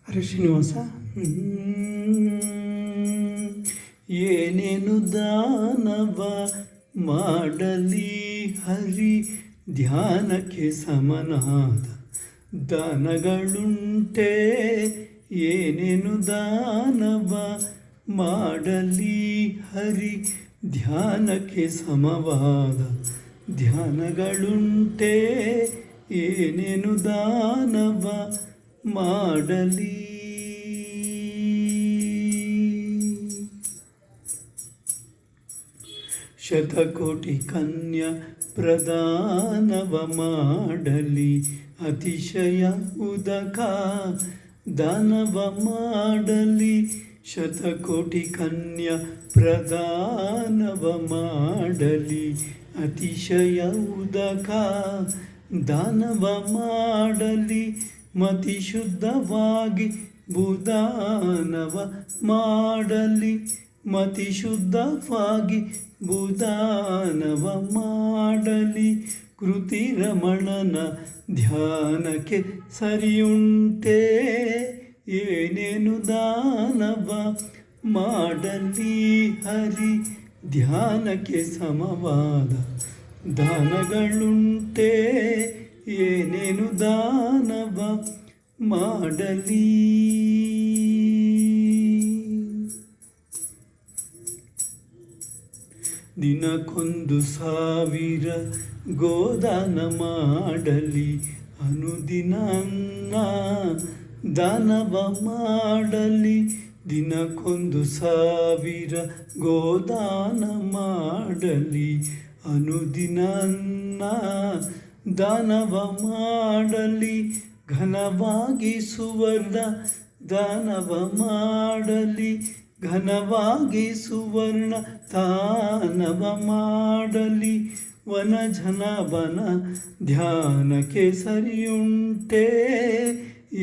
ಹರೇ ಶ್ರೀನಿವಾಸ. ಏನೇನು ದಾನವ ಮಾಡಲಿ ಹರಿ, ಧ್ಯಾನಕ್ಕೆ ಸಮನಾದ ದಾನಗಳುಂಟೆ. ಏನೇನು ದಾನವ ಮಾಡಲಿ ಹರಿ, ಧ್ಯಾನಕ್ಕೆ ಸಮವಾದ ಧ್ಯಾನಗಳುಂಟೆ. ಏನೇನು ದಾನವ ಮಾಡಲಿ. ಶತಕೋಟಿ ಕನ್ಯಾ ಪ್ರದಾನವ ಮಾಡಲಿ, ಅತಿಶಯ ಉದಕ ದಾನವ ಮಾಡಲಿ. ಶತಕೋಟಿ ಕನ್ಯಾ ಪ್ರದಾನವ ಮಾಡಲಿ, ಅತಿಶಯ ಉದಕ ದಾನವ ಮಾಡಲಿ. ಮತಿ ಶುದ್ಧವಾಗಿ ಭೂದಾನವ ಮಾಡಲಿ, ಮತಿ ಶುದ್ಧವಾಗಿ ಭೂದಾನವ ಮಾಡಲಿ. ಕೃತಿ ರಮಣನ ಧ್ಯಾನಕ್ಕೆ ಸರಿಯುಂಟೆ. ಏನೇನು ದಾನವ ಮಾಡಲಿ ಹರಿ, ಧ್ಯಾನಕ್ಕೆ ಸಮವಾದ ದಾನಗಳುಂಟೆ. ಏನೇನು ದಾನವ ಮಾಡಲಿ. ದಿನಕ್ಕೊಂದು 1000 ಗೋದಾನ ಮಾಡಲಿ, ಅನುದಿನ ಅನ್ನ ದಾನವ ಮಾಡಲಿ. ದಿನಕ್ಕೊಂದು 1000 ಗೋದಾನ ಮಾಡಲಿ, ಅನುದಿನ ಅನ್ನ ದಾನವ ಮಾಡಲಿ. ಘನವಾಗಿ ಸುವರ್ಣ ದಾನವ ಮಾಡಲಿ, ಘನವಾಗಿ ಸುವರ್ಣ ದಾನವ ಮಾಡಲಿ. ವನ ಧ್ಯಾನಕ್ಕೆ ಸರಿಯುಂಟೆ.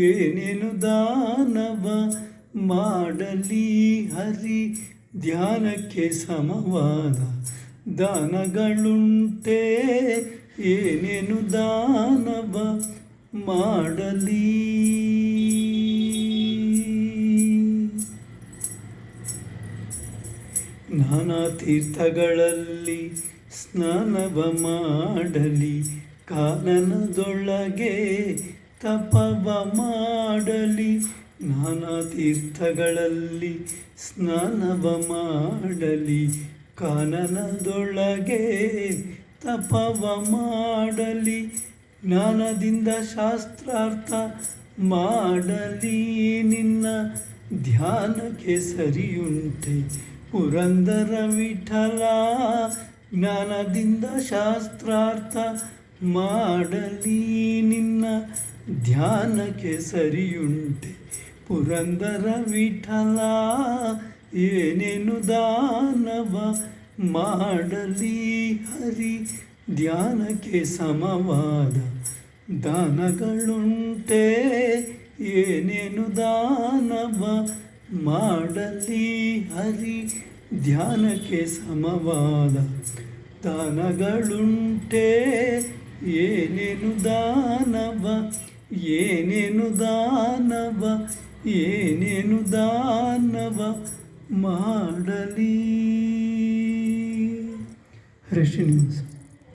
ಏನೇನು ದಾನವ ಮಾಡಲಿ ಹರಿ, ಧ್ಯಾನಕ್ಕೆ ಸಮವಾದ ದಾನಗಳುಂಟೆ. ಏನೇನು ದಾನವ ಮಾಡಲಿ. ನಾನಾ ತೀರ್ಥಗಳಲ್ಲಿ ಸ್ನಾನವ ಮಾಡಲಿ, ಕಾನನದೊಳಗೆ ತಪವ ಮಾಡಲಿ. ನಾನಾ ತೀರ್ಥಗಳಲ್ಲಿ ಸ್ನಾನವ ಮಾಡಲಿ, ಕಾನನದೊಳಗೆ ತಪವ ಮಾಡಲಿ. ಜ್ಞಾನದಿಂದ ಶಾಸ್ತ್ರಾರ್ಥ ಮಾಡಲಿ, ನಿನ್ನ ಧ್ಯಾನಕ್ಕೆ ಸರಿಯುಂಟೆ ಪುರಂದರ ವಿಠಲ. ಜ್ಞಾನದಿಂದ ಶಾಸ್ತ್ರಾರ್ಥ ಮಾಡಲಿ, ನಿನ್ನ ಧ್ಯಾನಕ್ಕೆ ಸರಿಯುಂಟೆ ಪುರಂದರ ವಿಠಲ. ಏನೇನು ದಾನವ ಮಾಡಲಿ ಹರಿ, ಧ್ಯಾನಕ್ಕೆ ಸಮವಾದ ದಾನಗಳುಂಟೆ. ಏನೇನು ದಾನವ ಮಾಡಲಿ ಹರಿ, ಧ್ಯಾನಕ್ಕೆ ಸಮವಾದ ದಾನಗಳುಂಟೆ. ಏನೇನು ದಾನವ, ಏನೇನು ದಾನವ, ಏನೇನು ದಾನವ ಮಾಡಲಿ. ಹರೇ ಶ್ರೀನಿವಾಸ.